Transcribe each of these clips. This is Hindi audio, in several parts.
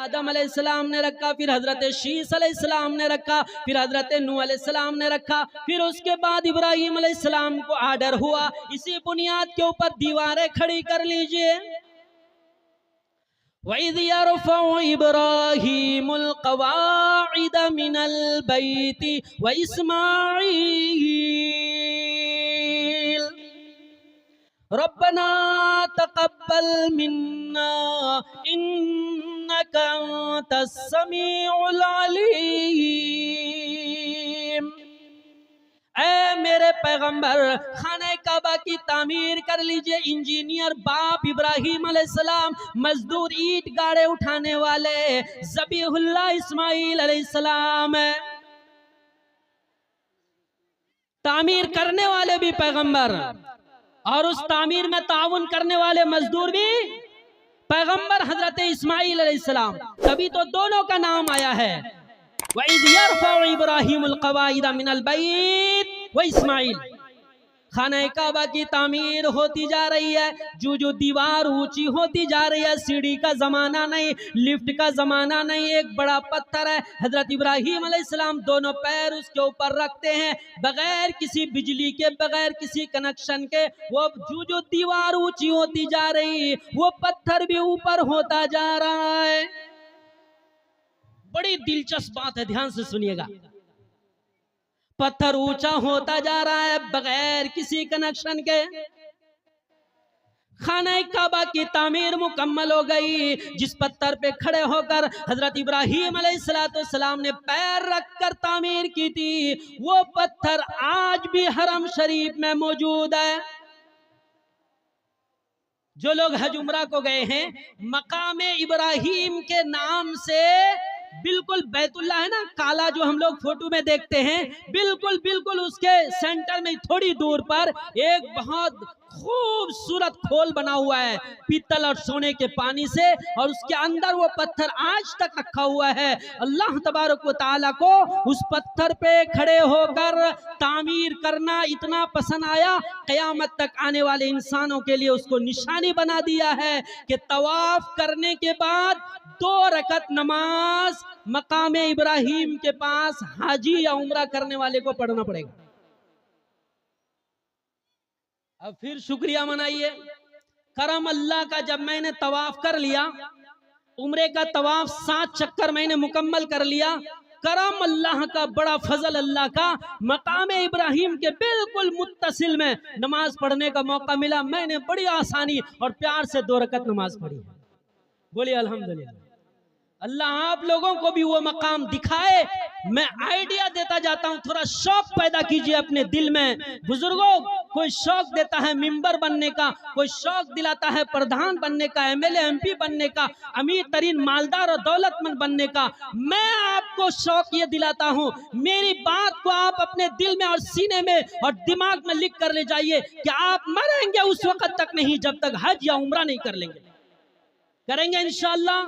आदम अलैहिस्सलाम ने रखा, फिर हजरत शीस अलैहिस्सलाम ने रखा, फिर हजरत नूह अलैहिस्सलाम ने रखा, फिर उसके बाद इब्राहिम अलैहिस्सलाम को आर्डर हुआ इसी बुनियाद के ऊपर दीवारें खड़ी कर लीजिए। वइज़ यरफ़उ इब्राहीमुल क़वाइद मिनल बैति व इस्माईल रब्बना तक़ब्बल मिन्ना इन्नका अंतस समीउल अलीम। ऐ मेरे पैगंबर, खाने काबा की तामीर कर लीजिए। इंजीनियर बाप इब्राहिम अलैहिस्सलाम, मजदूर ईंट गाड़े उठाने वाले ज़बीहुल्लाह इस्माइल अलैहिस्सलाम है। तामीर करने वाले भी पैगंबर और उस तामीर में ताउन करने वाले मजदूर भी पैगंबर हजरत इस्माइल अलैहिस्सलाम। तभी तो दोनों का नाम आया है, वइज़ यरफ़उ इब्राहीमुल क़वाइद मिनल बैत व इस्माइल। खाना काबा की तामीर होती जा रही है, जो दीवार ऊंची होती जा रही है। सीढ़ी का जमाना नहीं, लिफ्ट का जमाना नहीं, एक बड़ा पत्थर है। हजरत इब्राहिम अलैहिस्सलाम दोनों पैर उसके ऊपर रखते हैं, बगैर किसी बिजली के, बगैर किसी कनेक्शन के। वो जो दीवार ऊंची होती जा रही, वो पत्थर भी ऊपर होता जा रहा है। बड़ी दिलचस्प बात है, ध्यान से सुनिएगा। पत्थर ऊंचा होता जा रहा है बगैर किसी कनेक्शन के। खाना काबा की तामीर मुकम्मल हो गई। जिस पत्थर पे खड़े होकर हजरत इब्राहिम अलैहिस्सलाम ने पैर रखकर तामीर की थी, वो पत्थर आज भी हरम शरीफ में मौजूद है। जो लोग हज उम्रा को गए हैं, मकामे इब्राहिम के नाम से बिल्कुल बैतुल्ला है ना, काला जो हम लोग फोटो में देखते हैं, बिल्कुल उसके सेंटर में थोड़ी दूर पर एक बहुत खूबसूरत खोल बना हुआ है पीतल और सोने के पानी से, और उसके अंदर वो पत्थर आज तक रखा हुआ है। अल्लाह तबारक व तआला को उस पत्थर पे खड़े होकर तामीर करना इतना पसंद आया, क़यामत तक आने वाले इंसानों के लिए उसको निशानी बना दिया है कि तवाफ करने के बाद 2 रकत नमाज मकामे इब्राहिम के पास हाजी या उम्रा करने वाले को पढ़ना पड़ेगा। अब फिर शुक्रिया मनाइए करम अल्लाह का, जब मैंने तवाफ कर लिया, उम्रे का तवाफ 7 चक्कर मैंने मुकम्मल कर लिया, करम अल्लाह का, बड़ा फजल अल्लाह का, मकामे इब्राहिम के बिल्कुल मुत्तसिल में नमाज पढ़ने का मौका मिला। मैंने बड़ी आसानी और प्यार से 2 रकत नमाज पढ़ी। बोलिए अल्हम्दुलिल्लाह। अल्लाह आप लोगों को भी वो मकाम दिखाए। मैं आइडिया देता जाता हूँ, थोड़ा शौक पैदा कीजिए अपने दिल में। बुजुर्गों, कोई शौक देता है मिंबर बनने का, कोई शौक दिलाता है प्रधान बनने का, एमएलए एमपी बनने का, अमीर तरीन मालदार और दौलतमंद बनने का। मैं आपको शौक ये दिलाता हूँ, मेरी बात को आप अपने दिल में और सीने में और दिमाग में लिख कर ले जाइए कि आप मरेंगे उस वक्त तक नहीं जब तक हज या उम्रा नहीं कर लेंगे। करेंगे इंशाअल्लाह।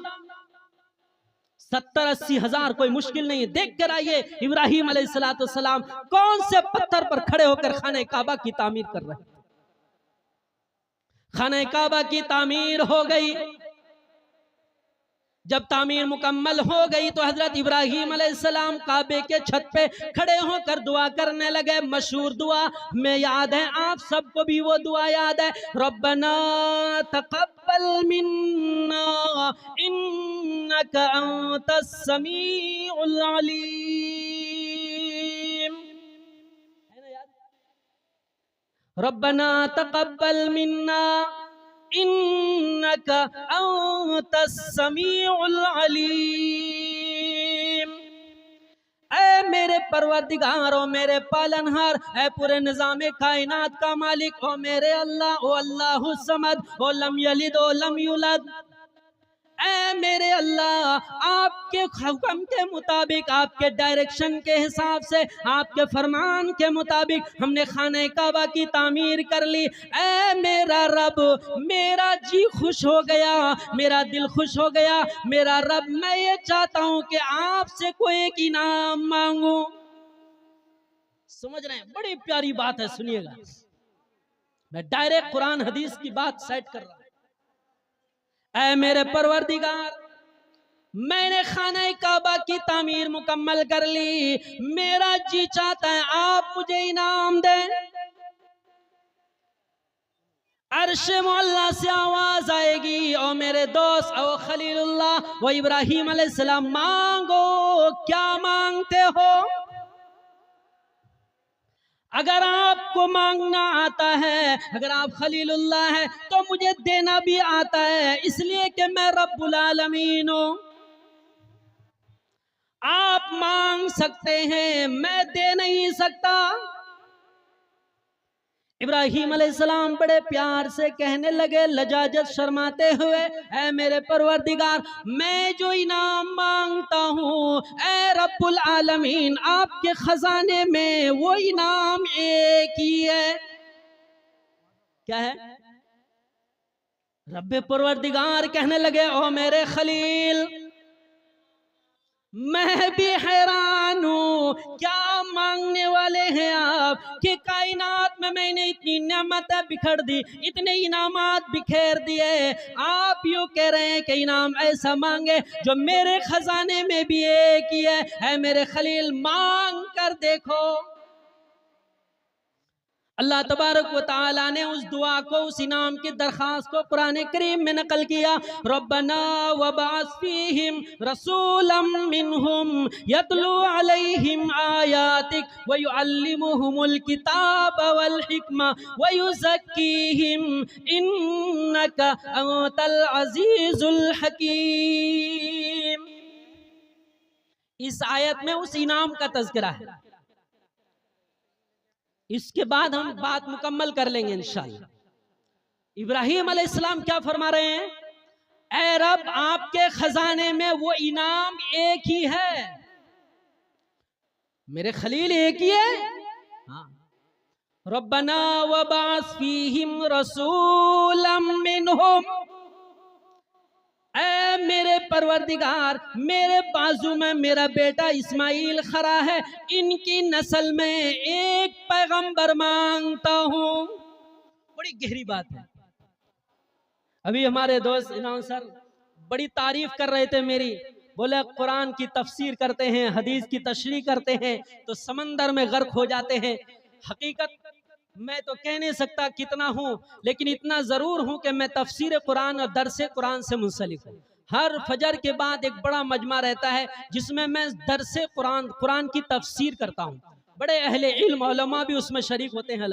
70-80 हजार कोई मुश्किल नहीं है। देख कर आइए इब्राहिम अलैहिस्सलाम कौन से पत्थर पर खड़े होकर खाने काबा की तामीर कर रहे हैं। खाने काबा की तामीर हो गई। जब तामीर मुकम्मल हो गई तो हजरत इब्राहिम अलैहिस्सलाम काबे के छत पे खड़े होकर दुआ करने लगे। मशहूर दुआ में याद है, आप सबको भी वो दुआ याद है, रब्बना तक़ब्बल मिन्ना इन्नका अंतस समीउल अलीम। है ना याद? रब्बना तक़ब्बल मिन्ना इन्नका अंतस समीउल अलीम। ऐ मेरे परवरदिगार, ओ मेरे पालनहार, ऐ पूरे निज़ामे कायनात का मालिक, ओ मेरे अल्लाह, ओ अल्लाहु समद, ओ लम यलिद ओ लम यूलद। ऐ मेरे अल्लाह, आपके हुक्म के मुताबिक, आपके डायरेक्शन के हिसाब से, आपके फरमान के मुताबिक हमने खाने काबा की तामीर कर ली। ऐ मेरा रब, मेरा जी खुश हो गया, मेरा दिल खुश हो गया। मेरा रब, मैं ये चाहता हूं कि आपसे कोई एक इनाम मांगू। समझ रहे हैं? बड़ी प्यारी बात है, सुनिएगा। मैं डायरेक्ट कुरान हदीस की बात सेट कर रहा हूं। ऐ मेरे परवरदिगार, मैंने खाना काबा की तामीर मुकम्मल कर ली, मेरा जी चाहता है आप मुझे इनाम दें। अर्श मौला से आवाज आएगी, और मेरे दोस्त ओ खलीलुल्लाह वो इब्राहिम अलैहिस्सलाम, मांगो क्या मांगते हो। अगर आपको मांगना आता है, अगर आप खलीलुल्लाह है, तो मुझे देना भी आता है, इसलिए कि मैं रब्बुल आलमीन हूं। आप मांग सकते हैं, मैं दे नहीं सकता। इब्राहिम अलैहिस्सलाम बड़े प्यार से कहने लगे, लजाजत शर्माते हुए, ऐ मेरे परवरदिगार, मैं जो इनाम मांगता हूँ, ऐ रब्बुल आलमीन, आपके खजाने में वो इनाम एक ही है। क्या है? रब्बे परवरदिगार कहने लगे, ओ मेरे खलील, मैं भी हैरान हूँ, क्या मांगने वाले हैं आप कि कायनात में मैंने इतनी नेमतें बिखर दी, इतने इनामात बिखेर दिए, आप यूँ कह रहे हैं कि इनाम ऐसा मांगे जो मेरे खजाने में भी एक ही है मेरे खलील, मांग कर देखो। अल्लाह तबारक व तआला ने उस दुआ को, उस इनाम की दरखास्त को कुरान करीम में नकल किया। रब्बना वबअस फीहिम रसूलम मिनहुम यतलू अलैहिम आयातिक व युअल्लिमुहुमुल किताब वल हिकमा व युज़क्कीहिम इन्नका अंतल अज़ीज़ुल हकीम। इस आयत में उस इनाम का तज़किरा है। इसके बाद हम बात मुकम्मल कर लेंगे इंशाअल्लाह। इब्राहिम अलैहिस्सलाम क्या फरमा रहे हैं? ऐ रब, आपके खजाने में वो इनाम एक ही है, मेरे खलील एक ही है। हाँ। रब्बना वबअस फीहिम रसूलम मिनहुम, ऐ मेरे परवरदिगार, मेरे बाजू में मेरा बेटा इस्माइल खड़ा है, इनकी नस्ल में एक पैगंबर मांगता हूं। बड़ी गहरी बात है। अभी हमारे दोस्त इनाम सर बड़ी तारीफ कर रहे थे मेरी, बोले कुरान की तफसीर करते हैं, हदीस की तशरीह करते हैं तो समंदर में गर्क हो जाते हैं। हकीकत मैं तो कह नहीं सकता कितना हूँ, लेकिन इतना जरूर हूँ कि मैं तफसीर कुरान और दरसे कुरान से मुंसलिक हूँ। हर फजर के बाद एक बड़ा मजमा रहता है जिसमें मैं दरसे कुरान, कुरान की तफसीर करता हूँ। बड़े अहले इल्म उलमा भी उसमें शरीक होते हैं।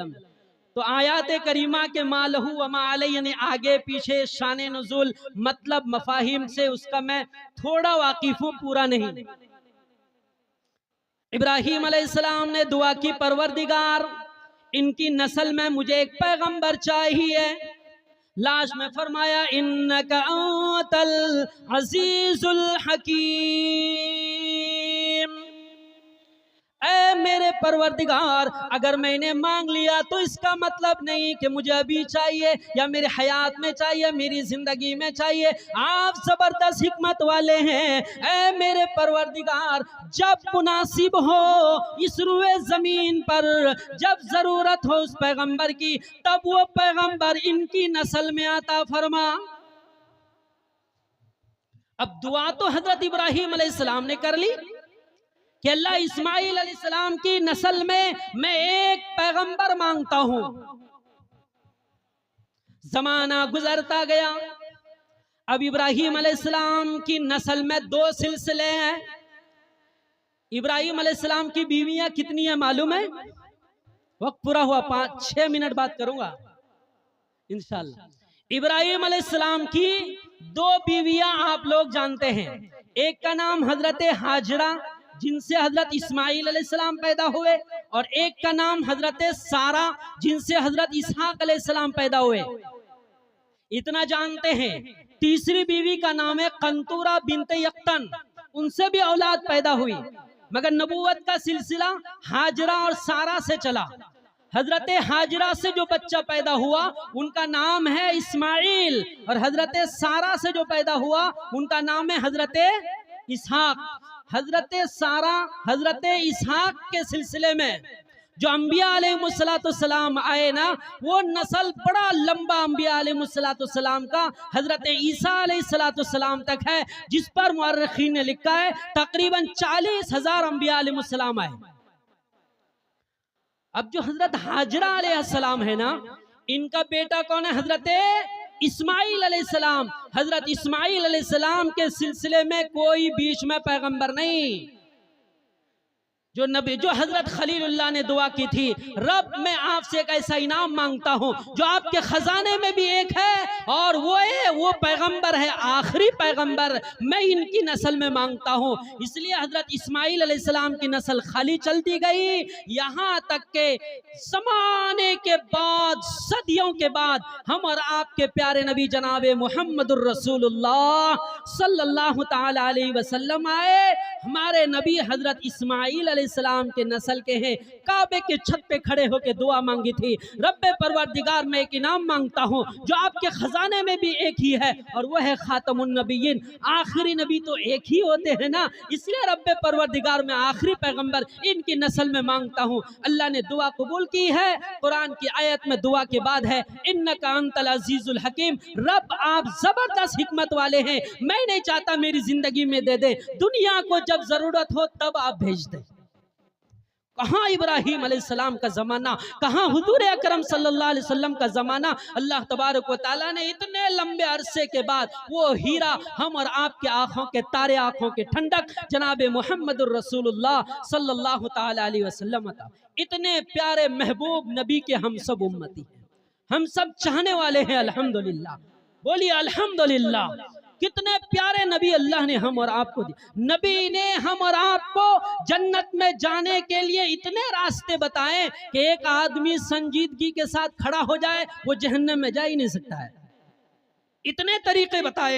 तो आयात करीमा के मालहू वमा अलैहि, यानी आगे पीछे शान नुज़ूल, मतलब मफाहिम से उसका मैं थोड़ा वाकिफ हूँ, पूरा नहीं। इब्राहिम अलैहिस्सलाम ने दुआ की, परवरदिगार, इनकी नस्ल में मुझे एक पैगंबर चाहिए। लास्ट में फरमाया, इन्नका अंतल अजीजुल हकीम, ऐ मेरे परवरदिगार, अगर मैंने मांग लिया तो इसका मतलब नहीं कि मुझे अभी चाहिए या मेरे हयात में चाहिए, मेरी जिंदगी में चाहिए। आप जबरदस्त हिकमत वाले हैं। ऐ मेरे परवरदिगार, जब मुनासिब हो इस रुए जमीन पर, जब जरूरत हो उस पैगंबर की, तब वो पैगंबर इनकी नस्ल में आता फरमा। अब दुआ तो हजरत इब्राहिम अलैहिस्सलाम ने कर ली कि अल्लाह, इस्माइल अलैहिस्सलाम की नस्ल में मैं एक पैगंबर मांगता हूं। जमाना गुजरता गया। अब इब्राहिम अलैहिस्सलाम की नस्ल में दो सिलसिले हैं। इब्राहिम अलैहिस्सलाम की बीवियां कितनी है मालूम है? वक्त पूरा हुआ, 5-6 मिनट बात करूंगा इंशाअल्लाह। इब्राहिम अलैहिस्सलाम की दो बीवियां आप लोग जानते हैं। एक का नाम हजरत हाजरा, जिनसे हजरत इस्माइल अलैहिस्सलाम पैदा हुए, और एक का नाम हजरत सारा, जिनसे हजरत इसहाक अलैहिस्सलाम पैदा हुए। इतना जानते हैं। तीसरी बीवी का नाम है कंतूरा बिनते यक्तन, उनसे भी औलाद पैदा हुई, मगर नबूवत का सिलसिला हाजरा और सारा से चला। हजरत हाजरा से जो बच्चा पैदा हुआ उनका नाम है इस्माइल, और हजरत सारा से जो पैदा हुआ उनका नाम है हजरत इसहाक। हजरत सारा, हजरत इसहाक के सिलसिले में जो अंबिया अलैहिस्सलाम आए ना, वो नस्ल बड़ा लंबा अंबिया अलैहिस्सलाम का हजरत ईसा अलैहिस्सलाम तक है, जिस पर मुअर्रिखीन ने लिखा है तकरीबन 40,000 अंबिया अलैहिस्सलाम आए। अब जो हजरत हाजरा अलैहिस्सलाम है ना, इनका बेटा कौन है? हजरत इस्माइल अलैहिस्सलाम। हजरत इस्माइल अलैहिस्सलाम के सिलसिले में कोई बीच में पैगंबर नहीं। जो नबी, जो हजरत खलीलुल्लाह ने दुआ की थी, रब मैं आपसे एक ऐसा इनाम मांगता हूं जो आपके खजाने में भी एक है और वो पैगंबर है, आखिरी पैगंबर, मैं इनकी नस्ल में मांगता हूं। इसलिए हजरत इस्माइल अलैहिस्सलाम की नस्ल खाली चलती गई, यहां तक के जमाने के बाद, सदियों के बाद हम और आपके प्यारे नबी जनाबे मुहम्मदुर रसूलुल्लाह सल्लल्लाहु ताला अलैहि वसल्लम आए। हमारे नबी हजरत इस्माइल अलैहिस्सलाम के नस्ल के हैं। काबे के छत पे खड़े होकर दुआ मांगी थी, रब्बे परवरदिगार मैं एक इनाम मांगता हूँ जो आपके खजाने में भी एक ही है, और वह है खातमुन नबिय्यीन, आखिरी नबी तो एक ही होते हैं ना, इसलिए रब्बे परवरदिगार मैं आखिरी पैगंबर इनकी नस्ल में मांगता हूँ। अल्लाह ने दुआ कबूल की है। कुरान की आयत में दुआ के बाद है इन्नका अंतल अजीजुल हकीम, रब आप जबरदस्त हिकमत वाले हैं, मैं नहीं चाहता मेरी जिंदगी में दे दे, दुनिया को जब जरूरत हो तब आप भेज दे। कहाँ इब्राहिम अलैहिस्सलाम का ज़माना, कहाँ हुजूर अकरम सल्लल्लाहु अलैहि वसल्लम का ज़माना। अल्लाह तबारक व तआला ने इतने लंबे अरसे के बाद वो हीरा हम और आपके आँखों के तारे, आँखों के ठंडक जनाब मुहम्मदुर रसूलुल्लाह सल्लल्लाहु ताला अलैहि वसल्लम था। इतने प्यारे महबूब नबी के हम सब उम्मती हैं, हम सब चाहने वाले हैं। अल्हम्दुलिल्लाह, बोलिए अल्हम्दुलिल्लाह। कितने प्यारे नबी अल्लाह ने हम और आपको दिए। नबी ने हम और आपको जन्नत में जाने के लिए इतने रास्ते बताए कि एक आदमी संजीदगी के साथ खड़ा हो जाए वो जहन्नम में जा ही नहीं सकता है। इतने तरीके बताए।